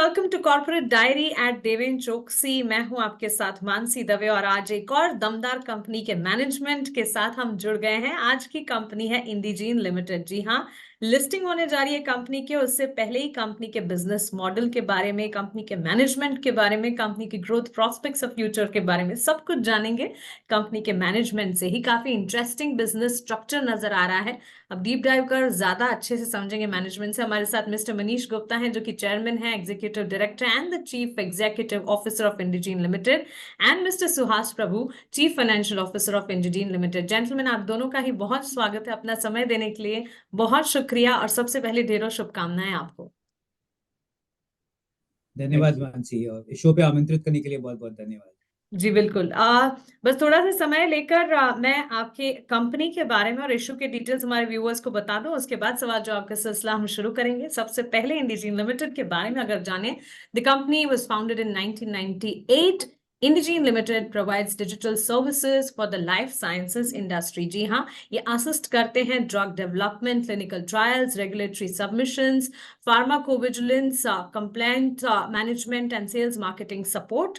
Welcome to corporate diary at Deven Choksi. मैं हूं आपके साथ मानसी दवे और आज एक और दमदार कंपनी के मैनेजमेंट के साथ हम जुड़ गए हैं। आज की कंपनी है इंडिजीन लिमिटेड। जी हाँ, लिस्टिंग होने जा रही है कंपनी के। उससे पहले ही कंपनी के बिजनेस मॉडल के बारे में, कंपनी के मैनेजमेंट के बारे में, कंपनी की ग्रोथ प्रोस्पेक्ट्स ऑफ फ्यूचर के बारे में सब कुछ जानेंगे। कंपनी के मैनेजमेंट से ही काफी इंटरेस्टिंग बिजनेस स्ट्रक्चर नजर आ रहा है। अब डीप डाइव कर ज्यादा अच्छे से समझेंगे मैनेजमेंट से। हमारे साथ मिस्टर मनीष गुप्ता हैं, जो कि चेयरमैन है, executive director and the chief executive officer of Indegene limited, and mister Suhas Prabhu, chief financial officer of Indegene limited. Gentleman, आप दोनों का ही बहुत स्वागत है। अपना समय देने के लिए बहुत शुक्रिया और सबसे पहले ढेरों शुभकामनाएं आपको। धन्यवाद मानसी, और इस शो पे आमंत्रित करने के लिए बहुत बहुत धन्यवाद। जी बिल्कुल। बस थोड़ा सा समय लेकर मैं आपके कंपनी के बारे में और इशू के डिटेल्स हमारे व्यूअर्स को बता दूं। उसके बाद सवाल जवाब का सिलसिला हम शुरू करेंगे। सबसे पहले इंडिजीन लिमिटेड के बारे में अगर जाने, the company was founded in 1998। Indegene limited provides digital services for the life sciences industry. जी हाँ, ये असिस्ट करते हैं drug development, clinical trials, regulatory submissions, pharmacovigilance, complaint management and sales marketing support.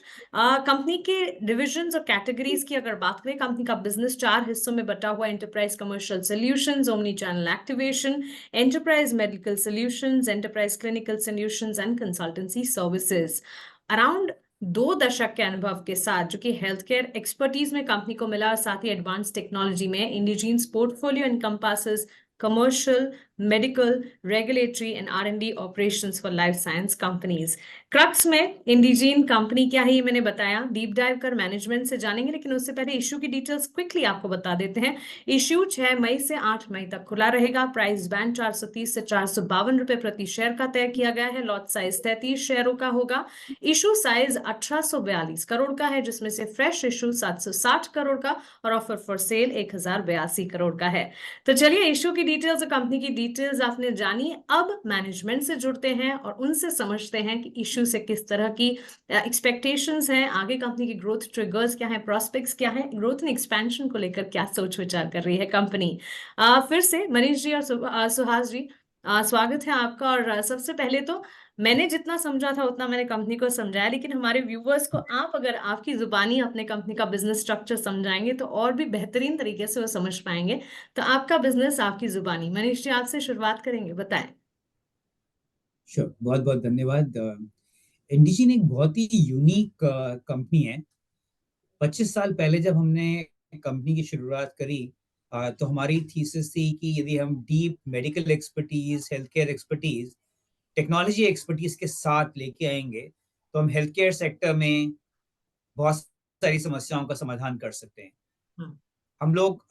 Company के डिविजन्स और कैटेगरीज की अगर बात करें, कंपनी का बिजनेस 4 हिस्सों में बटा हुआ: enterprise commercial solutions, omni channel activation, enterprise medical solutions, enterprise clinical solutions and consultancy services. Around 2 दशक के अनुभव के साथ, जो कि हेल्थ केयर एक्सपर्टीज में कंपनी को मिला, और साथ ही एडवांस टेक्नोलॉजी में, Indegene's portfolio encompasses commercial, medical, regulatory and R&D operations for life science companies। Crux में इंडिजीन कंपनी क्या है ये मैंने बताया। डीप डाइव कर मैनेजमेंट से जानेंगे, लेकिन उससे पहले इश्यू की डिटेल्स क्विकली आपको बता देते हैं। इश्यू 6 मई से 8 मई तक खुला रहेगा। प्राइस बैंड 430 से 452 रुपए प्रति शेयर का तय किया गया है। लॉट साइज 33 शेयरों का होगा। इशू साइज 1842 करोड़ का है, जिसमें से फ्रेश इशू 760 करोड़ का और ऑफर फॉर सेल 1082 करोड़ का है। तो चलिए, इशू की डिटेल्स और कंपनी की डिटेल्स आपने जानी। अब मैनेजमेंट से जुड़ते हैं और उनसे समझते हैं कि इशू से किस तरह की एक्सपेक्टेशंस हैं, आगे कंपनी की ग्रोथ ट्रिगर्स क्या है, प्रोस्पेक्ट्स क्या है, ग्रोथ एंड एक्सपेंशन को लेकर क्या सोच विचार कर रही है कंपनी। फिर से मनीष जी और सुहास जी, स्वागत है आपका। और सबसे पहले तो मैंने जितना समझा था उतना मैंने कंपनी को समझाया, लेकिन हमारे व्यूवर्स को आप अगर आपकी जुबानी अपने कंपनी का बिजनेस स्ट्रक्चर समझाएंगे तो और भी बेहतरीन तरीके से वो समझ पाएंगे। तो आपका बिजनेस आपकी जुबानी। मनीष जी, आपसे शुरुआत करेंगे, बताएं। श्योर, बहुत बहुत धन्यवाद। इंडिजीन एक बहुत ही यूनिक कंपनी है। 25 साल पहले जब हमने कंपनी की शुरुआत करी, तो हमारी थीसिस थी कि यदि हम deep medical expertise, health care expertise, technology expertise के साथ लेके आएंगे तो हम हेल्थ केयर सेक्टर में बहुत सारी समस्याओं का समाधान कर सकते हैं। हम्म। हम लोग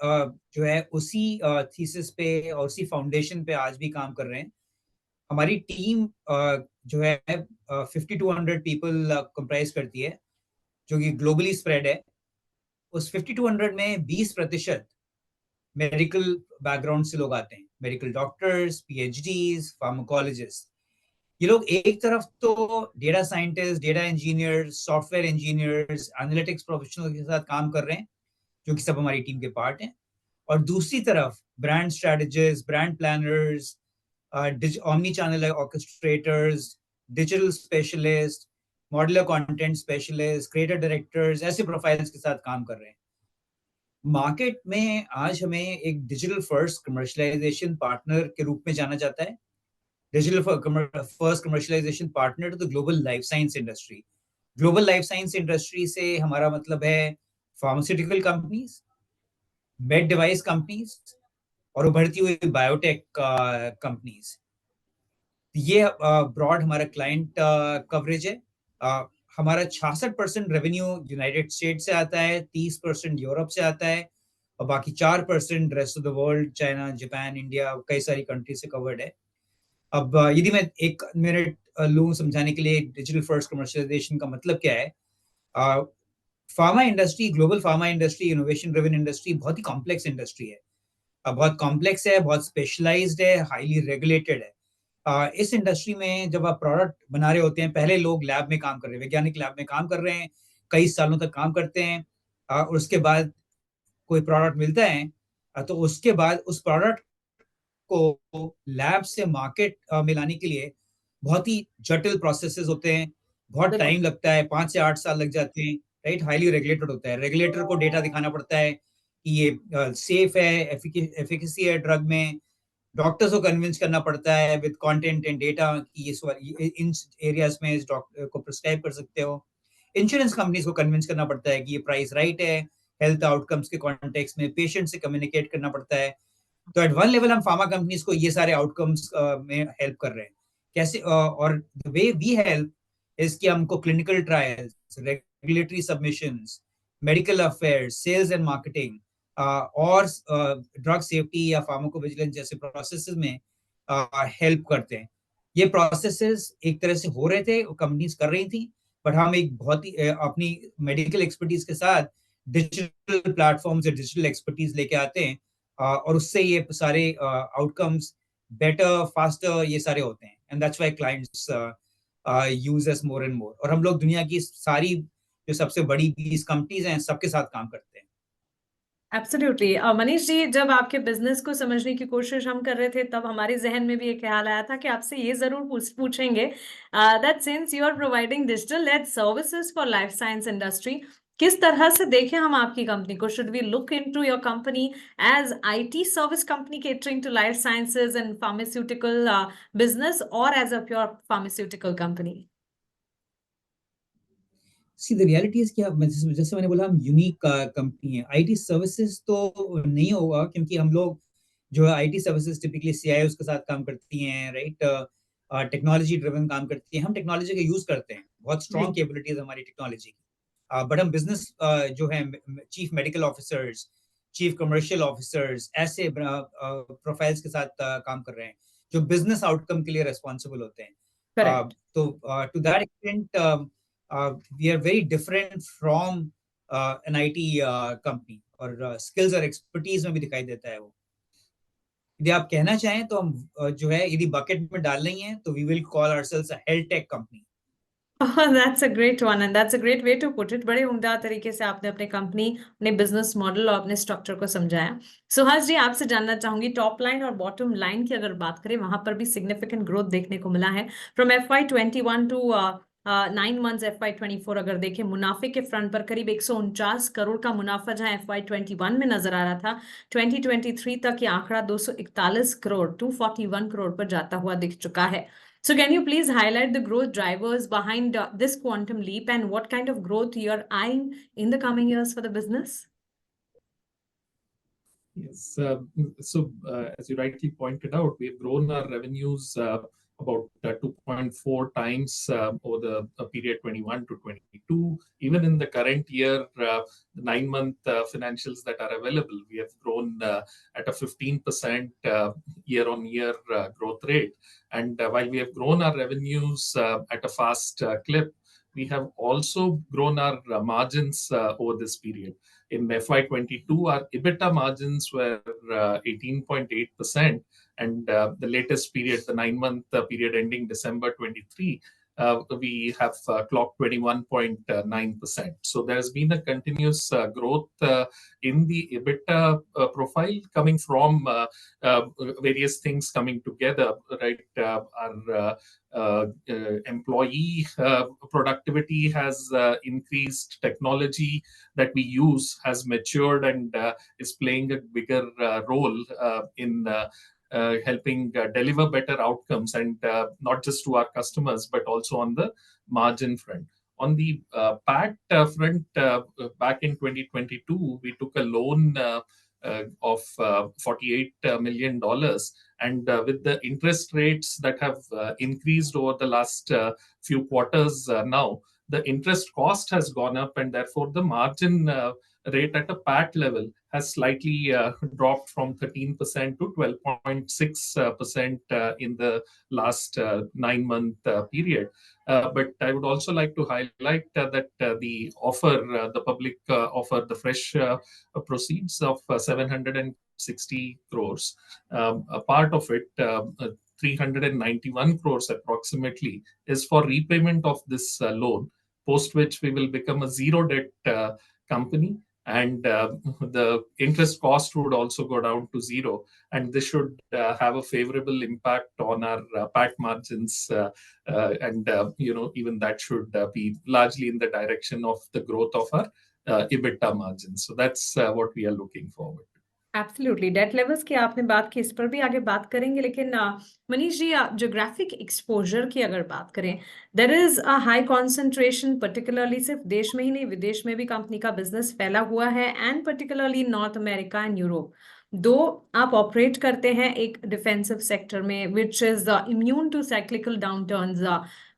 जो है उसी थीसिस पे और उसी फाउंडेशन पे आज भी काम कर रहे हैं। हमारी टीम जो है 5200 पीपल कंप्राइज करती है, जो कि ग्लोबली स्प्रेड है। उस 5200 में 20% मेडिकल बैकग्राउंड से लोग आते हैं। Medical doctors, PhDs, pharmacologist. ये लोग एक तरफ तो data scientist, data engineers, software engineers, analytics professional के साथ काम कर रहे हैं, जो कि सब हमारी टीम के पार्ट हैं। और दूसरी तरफ brand strategist, brand planners, omni channel orchestrators, digital specialist, modeller content specialist, creator directors, ऐसे प्रोफाइल्स के साथ काम कर रहे हैं। मार्केट में आज हमें एक डिजिटल फर्स्ट कमर्शलाइजेशन पार्टनर के रूप में जाना जाता है। Digital first commercialisation partner to the global life science industry. Global life science industry से हमारा मतलब है pharmaceutical companies, med device companies और उभरती हुई बायोटेक कंपनीज। ये ब्रॉड हमारा क्लाइंट कवरेज है। हमारा 66% रेवेन्यू यूनाइटेड स्टेट से आता है, 30% यूरोप से आता है और बाकी 4% rest of the world, China, Japan, India, कई सारी कंट्री से कवर्ड है। अब यदि मैं 1 मिनट लूँ समझाने के लिए डिजिटल फर्स्ट कमर्शियलाइजेशन का मतलब क्या है। Pharma industry, global pharma industry, innovation driven industry बहुत ही कॉम्प्लेक्स इंडस्ट्री है। बहुत कॉम्प्लेक्स है, बहुत स्पेशलाइज्ड है, हाईली रेगुलेटेड है। इस इंडस्ट्री में जब आप प्रोडक्ट बना रहे होते हैं, पहले लोग लैब में काम कर रहे हैं, वैज्ञानिक लैब में काम कर रहे हैं, कई सालों तक काम करते हैं। और उसके बाद कोई प्रोडक्ट मिलता है, तो उसके बाद उस प्रोडक्ट को लैब से मार्केट में लाने के लिए बहुत ही जटिल प्रोसेसेस होते हैं, बहुत बिल्कुल। टाइम लगता है, 5 से 8 साल लग जाते हैं, राइट? हाईली रेगुलेटेड होता है। रेगुलेटर को डेटा दिखाना पड़ता है कि ये सेफ है, एफिकेसी है ड्रग में। डॉक्टर्स को कन्विंस करना पड़ता है विद कंटेंट एंड डेटा कि इन एरियाज में इस डॉक्टर को प्रिस्क्राइब कर सकते हो। इंश्योरेंस कंपनीज को कन्विंस करना पड़ता है कि ये प्राइस राइट है, हेल्थ आउटकम्स के कॉन्टेक्स्ट में पेशेंट से कम्युनिकेट करना पड़ता है। तो एट वन लेवल हम फार्मा कंपनीज को ये सारे आउटकम्स में हेल्प कर रहे हैं। कैसे और the way we help is कि हमको clinical trials, regulatory submissions, medical affairs, sales and marketing और ड्रग सेफ्टी या फार्माकोविजिलेंस जैसे प्रोसेसेस में हेल्प करते हैं। ये प्रोसेसेस एक तरह से हो रहे थे, कंपनीज कर रही थी, बट हम एक बहुत ही अपनी मेडिकल एक्सपर्टीज के साथ डिजिटल प्लेटफॉर्म से डिजिटल एक्सपर्टीज लेके आते हैं और उससे ये सारे आउटकम्स बेटर, फास्टर ये सारे होते हैं। And that's why clients use us more and मोर। और हम लोग दुनिया की सारी जो सबसे बड़ी 20 कंपनीज हैं सबके साथ काम करते हैं। एब्सोल्युटली। मनीष जी, जब आपके बिजनेस को समझने की कोशिश हम कर रहे थे तब हमारे जहन में भी एक ख्याल आया था कि आपसे ये जरूर पूछेंगे that since you are providing digital led services for life science industry, किस तरह से देखें हम आपकी कंपनी को? Should we look into your company as IT service company catering to life sciences and pharmaceutical business, और as a pure pharmaceutical company? See the reality is कि जैसे मैंने बोला, हम यूनिक कंपनी है। आईटी सर्विसेज तो नहीं होगा, क्योंकि हम लोग जो है आईटी सर्विसेज टिपिकली सीआईओ के साथ काम करती हैं, राइट? टेक्नोलॉजी ड्रिवन काम करती हैं। हम टेक्नोलॉजी का यूज करते हैं, बहुत जी। स्ट्रॉन्ग कैपेबिलिटीज हमारी टेक्नोलॉजी की। बट हम बिजनेस जो है chief medical officers, chief commercial officers, ऐसे प्रोफाइल्स के साथ काम कर रहे हैं जो बिजनेस आउटकम के लिए रेस्पॉन्सिबल होते हैं। करेक्ट। तो to that extent we are very different from an IT company, और स्किल्स और एक्सपर्टीज में भी दिखाई देता है वो। यदि आप कहना चाहें तो हम जो है यदि बकेट में डाल रही हैं तो we will call ourselves a health tech company. Oh, that's a great one and that's a great way to put it. बड़े उम्दा तरीके से आपने अपने कंपनी, अपने बिजनेस मॉडल और अपने स्ट्रक्चर को समझाया। सुहास जी, आपसे जानना चाहूंगी, टॉप लाइन और बॉटम लाइन की अगर बात करें, वहां पर भी सिग्निफिकेंट ग्रोथ देखने को मिला है। From FY21 to 9 months FY24 अगर देखें, मुनाफे के फ्रंट पर करीब 149 करोड़ का मुनाफा जहां FY21 में नजर आ रहा था, 2023 तक ये आंकड़ा 241 करोड़ 241 करोड़ पर जाता हुआ दिख चुका है। So can you please highlight the growth drivers behind this quantum leap and what kind of growth you're eyeing in the coming years for the business? Yes. As you rightly pointed out, we have grown our revenues about 2.4 times over the period 21 to 22. Even in the current year, the 9-month financials that are available, we have grown at a 15% year-on-year growth rate. And while we have grown our revenues at a fast clip, we have also grown our margins over this period. In FY22, our EBITDA margins were 18.8%, and the latest period, the 9-month period ending December 23, we have clocked 21.9%. So there's been a continuous growth in the EBITDA profile coming from various things coming together, right? Our employee productivity has increased, technology that we use has matured and is playing a bigger role in helping deliver better outcomes, and not just to our customers, but also on the margin front. On the PAT front, back in 2022, we took a loan of $48 million. And with the interest rates that have increased over the last few quarters now, the interest cost has gone up, and therefore the margin rate at a PAT level has slightly dropped from 13% to 12.6% in the last 9-month period. But I would also like to highlight that the offer, the public offer, the fresh proceeds of 760 crores, a part of it, 391 crores approximately, is for repayment of this loan, post which we will become a zero debt company. and the interest cost would also go down to zero, and this should have a favorable impact on our PAT margins, and even that should be largely in the direction of the growth of our EBITDA margins. So that's what we are looking forward to. Absolutely debt levels की आपने बात की, इस पर भी आगे बात करेंगे, लेकिन मनीष जी, ज्योग्राफिक एक्सपोजर की अगर बात करें, there is a high concentration, particularly सिर्फ देश में ही नहीं विदेश में भी कंपनी का बिजनेस फैला हुआ है, and particularly North America and Europe. दो आप ऑपरेट करते हैं एक डिफेंसिव सेक्टर में which is immune to cyclical downturns,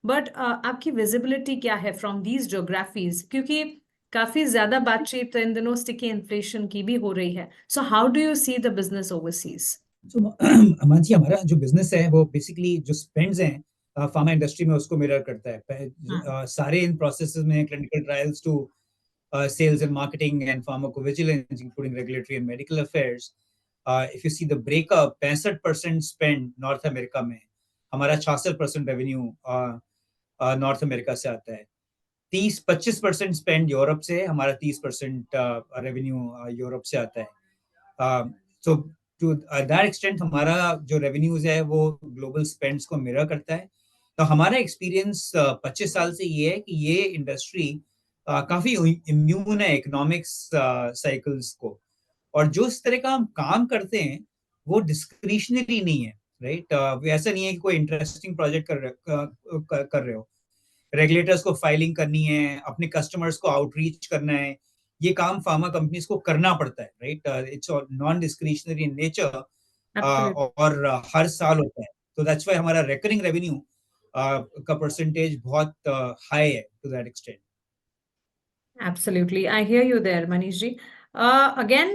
but आपकी विजिबिलिटी क्या है फ्रॉम दीज ज्योग्राफीज, क्योंकि काफी ज्यादा बातचीत इन दिनों स्टिकी इन्फ्लेशन की भी हो रही है। So how do you see the business overseas? Aman ji, हमारा जो बिजनेस है वो बेसिकली जो स्पेंड्स हैं फार्मा इंडस्ट्री में उसको मिरर करता है। सारे इन प्रोसेसेस में clinical trials to sales and marketing and pharmacovigilance, including regulatory and medical affairs. If you see the breakup, 65% spend north America में, हमारा 66% रेवेन्यू नॉर्थ अमेरिका से आता है। 25% स्पेंड यूरोप से, हमारा 30% रेवेन्यू यूरोप से आता है। सो टू दैट एक्सटेंट हमारा जो रेवेन्यूज है वो ग्लोबल स्पेंड्स को मिरर करता है। तो हमारा एक्सपीरियंस 25 साल से ये है कि ये इंडस्ट्री काफी इम्यून है इकोनॉमिक्स साइकिल्स को, और जो इस तरह का हम काम करते हैं वो डिस्क्रिशनरी नहीं है, राइट? ऐसा नहीं है कि कोई इंटरेस्टिंग प्रोजेक्ट कर रहे हो, रेगुलेटर्स को फाइलिंग करनी है, अपने कस्टमर्स को आउटरीच करना है, ये काम फार्मा कंपनीज को करना पड़ता है, right? It's non discretionary in nature, और हर साल होता है। तो दैट्स व्हाई हमारा रिकरिंग रेवेन्यू का परसेंटेज बहुत हाई है to that extent. Absolutely, I hear you there, Manish ji. Again,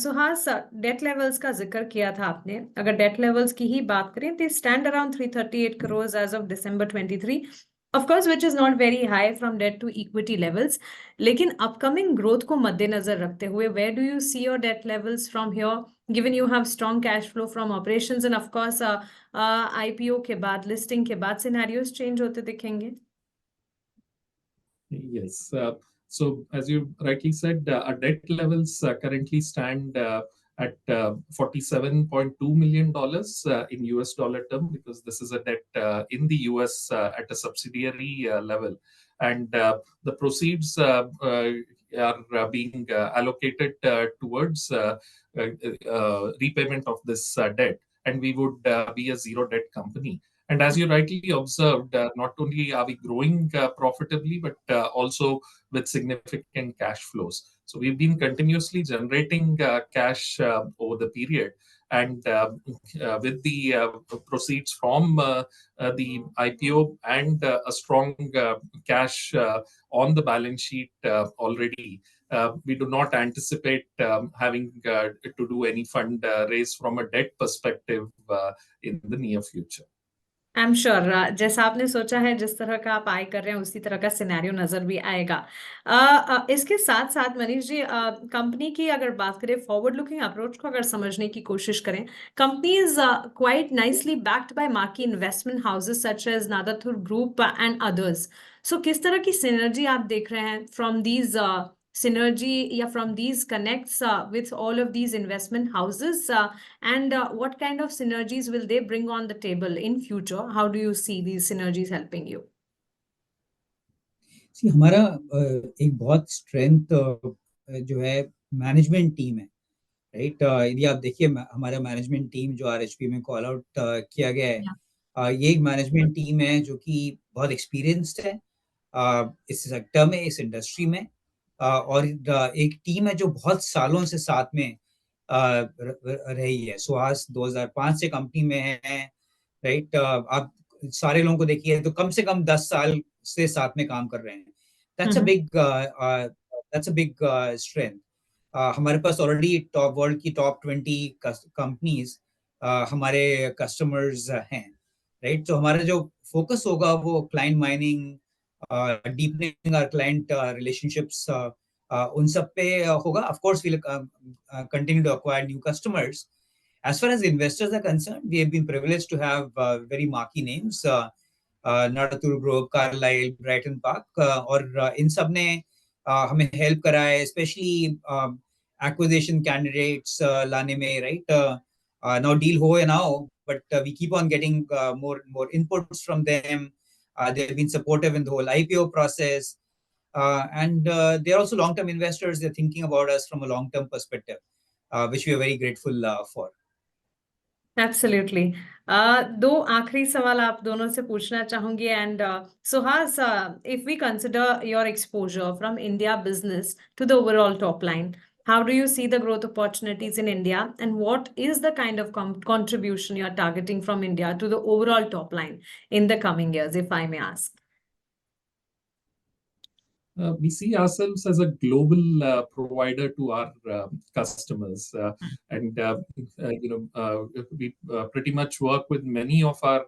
Suhas, debt levels का जिक्र किया था आपने। अगर डेट लेवल्स की ही बात करें, they stand around 338 crores as of December 23, of course, which is not very high from debt to equity levels. लेकिन upcoming growth को मद्देनजर रखते हुए, where do you see your debt levels from here, given you have strong cash flow from operations, and of course, IPO के बाद, listing के बाद scenarios change होते दिखेंगे? Yes. So, as you rightly said, our debt levels currently stand at $47.2 million in US dollar term, because this is a debt in the US at a subsidiary level. And the proceeds are being allocated towards repayment of this debt. And we would be a zero debt company. And as you rightly observed, not only are we growing profitably, but also with significant cash flows. So we've been continuously generating cash over the period. And with the proceeds from the IPO and a strong cash on the balance sheet already, we do not anticipate having to do any fund raise from a debt perspective in the near future. I am sure जैसा आपने सोचा है, जिस तरह का आप आय कर रहे हैं, उसी तरह का सिनेरियो नजर भी आएगा। इसके साथ साथ मनीष जी, कंपनी की अगर बात करें, फॉरवर्ड लुकिंग अप्रोच को अगर समझने की कोशिश करें, company is quite nicely backed by marquee investment houses such as Nadathur group and others. So किस तरह की सिनर्जी आप देख रहे हैं from these synergy, yeah, from these connects with all of these investment houses, and what kind of synergies will they bring on the table in future? How do you see these synergies helping you? See, हमारा एक बहुत strength जो है management team है, right? यदि आप देखिए हमारा मैनेजमेंट टीम जो आरएचपी में कॉल आउट किया गया है, ये एक मैनेजमेंट टीम है जो कि बहुत एक्सपीरियंस्ड है इस सेक्टर में, इस इंडस्ट्री में, और एक टीम है जो बहुत सालों से साथ में रही है। सुहास 2005 से कंपनी में है, राइट? आप सारे लोगों को देखिए तो कम से कम 10 साल से साथ में काम कर रहे हैं। That's a big strength. हमारे पास ऑलरेडी वर्ल्ड की टॉप 20 कंपनीज हमारे कस्टमर्स हैं, राइट? तो हमारा जो फोकस होगा वो client mining, deepening our client relationships, उन सब पे होगा. Of course, we'll continue to acquire new customers. As far as investors are concerned, we have been privileged to have very marquee names, Nadaturu Group, Carlyle, Brighton Park, और इन सब ने हमें help करा है, स्पेशली acquisition candidates लाने में, right? Now deal ho and now, but we keep on getting more inputs from them. They've been supportive in the whole IPO process, and they're also long-term investors. They're thinking about us from a long-term perspective, which we are very grateful for. Absolutely. दो आखिरी सवाल आप दोनों से पूछना चाहूंगी and Suhas, if we consider your exposure from India business to the overall top line, how do you see the growth opportunities in India, and what is the kind of contribution you are targeting from India to the overall top line in the coming years, if I may ask? We see ourselves as a global provider to our customers, and we pretty much work with many of our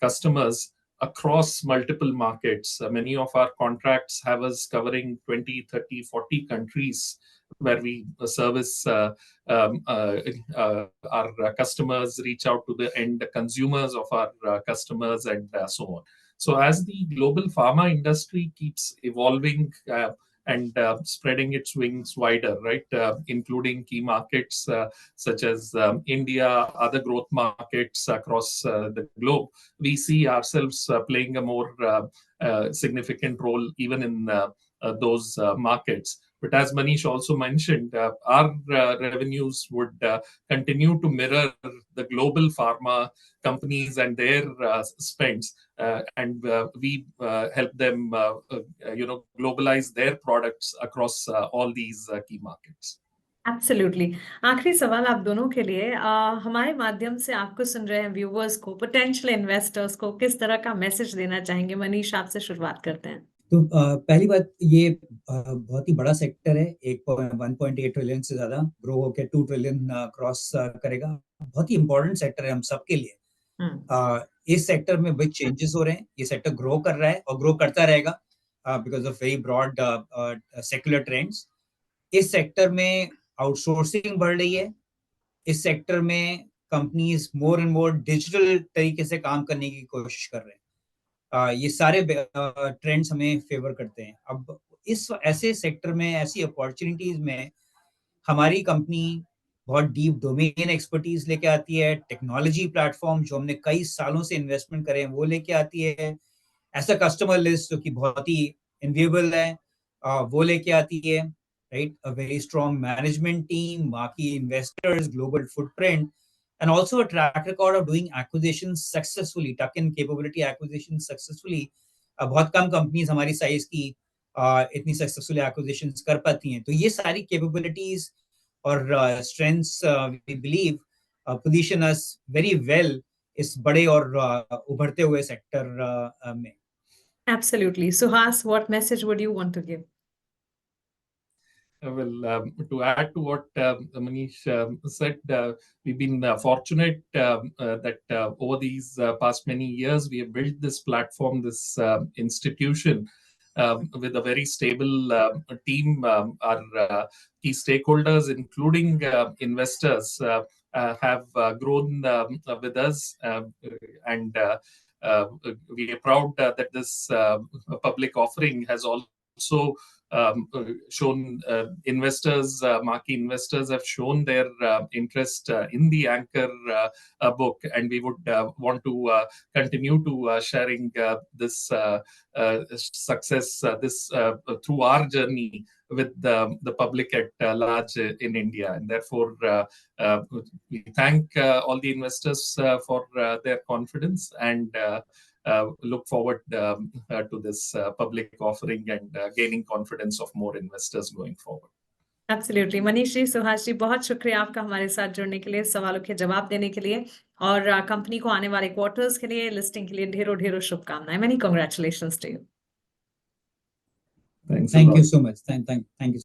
customers across multiple markets. Many of our contracts have us covering 20, 30, 40 countries where we service our customers, reach out to the end consumers of our customers, and so on. So as the global pharma industry keeps evolving and spreading its wings wider, right, including key markets such as India, other growth markets across the globe, we see ourselves playing a more significant role even in those markets. But as Manish also mentioned, our revenues would continue to mirror the global pharma companies and their spends, and we help them, globalize their products across all these key markets. Absolutely. आखिरी सवाल आप दोनों के लिए, हमारे माध्यम से आपको सुन रहे हैं व्यूवर्स को, पोटेंशियल इन्वेस्टर्स को किस तरह का मैसेज देना चाहेंगे? मनीष, आपसे शुरुआत करते हैं। तो पहली बात, ये बहुत ही बड़ा सेक्टर है, 1.8 ट्रिलियन से ज्यादा ग्रो होकर 2 ट्रिलियन क्रॉस करेगा। बहुत ही इंपॉर्टेंट सेक्टर है हम सबके लिए। इस सेक्टर में बिग चेंजेस हो रहे हैं, ये सेक्टर ग्रो कर रहा है और ग्रो करता रहेगा because of very broad secular trends. इस सेक्टर में आउटसोर्सिंग बढ़ रही है, इस सेक्टर में companies more and more digital तरीके से काम करने की कोशिश कर रहे हैं। ये सारे ट्रेंड्स हमें फेवर करते हैं। अब इस ऐसे सेक्टर में, ऐसी अपॉर्चुनिटीज में हमारी कंपनी बहुत डीप डोमेन एक्सपर्टीज लेके आती है, टेक्नोलॉजी प्लेटफॉर्म जो हमने कई सालों से इन्वेस्टमेंट करे हैं वो लेके आती है, ऐसा कस्टमर लिस्ट जो कि बहुत ही इनविएबल है वो लेके आती है, right? A very strong management team, बाकी investors, global footprint, and also a track record of doing acquisitions successfully, tuck-in capability acquisitions successfully. बहुत कम कंपनीज हमारी साइज की इतनी सक्सेसफुल एक्विजिशंस कर पाती हैं। तो ये सारी कैपेबिलिटीज और strengths we believe position us very well इस बड़े और उभरते हुए सेक्टर में। Absolutely. Suhas, what message would you want to give? Well, to add to what Manish said, we've been fortunate that over these past many years, we have built this platform, this institution with a very stable team. Our key stakeholders, including investors, have grown with us, and we are proud that this public offering has also shown investors, marquee investors have shown their interest in the Anchor book, and we would want to continue to sharing this success this through our journey with the public at large in India. And therefore, we thank all the investors for their confidence, and look forward to this public offering and gaining confidence of more investors going forward. Absolutely. Manish ji, Suhas ji, बहुत शुक्रिया आपका हमारे साथ जुड़ने के लिए, सवालों के जवाब देने के लिए, और कंपनी को आने वाले क्वार्टर्स के लिए, लिस्टिंग के लिए ढेरों ढेरों शुभकामनाएं। Many congratulations to you. Thanks. Thank you so much. Thank you.